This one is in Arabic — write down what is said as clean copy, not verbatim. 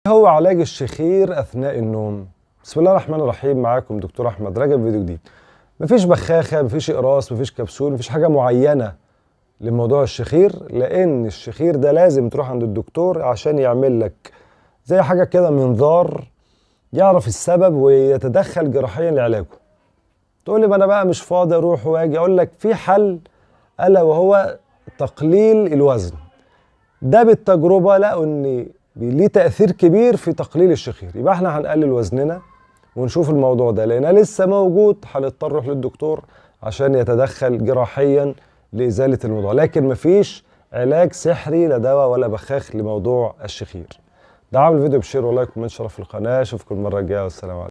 هو علاج الشخير أثناء النوم؟ بسم الله الرحمن الرحيم. معاكم دكتور أحمد رجب فيديو جديد. مفيش بخاخة، مفيش إقراص، مفيش كبسول، مفيش حاجة معينة لموضوع الشخير، لأن الشخير ده لازم تروح عند الدكتور عشان يعمل لك زي حاجة كده منظار يعرف السبب ويتدخل جراحيا لعلاجه. تقول لي ما أنا بقى مش فاضي أروح وأجي. أقول لك في حل، ألا وهو تقليل الوزن. ده بالتجربة لقوا إن ليه تأثير كبير في تقليل الشخير. يبقى احنا هنقلل وزننا ونشوف الموضوع ده، لأنه لسه موجود هنضطر نروح للدكتور عشان يتدخل جراحيا لإزالة الموضوع، لكن مفيش علاج سحري لا دواء ولا بخاخ لموضوع الشخير. دعموا الفيديو بشير ولايك وكومنت، شرف القناة. اشوفكم المرة الجاية والسلام عليكم.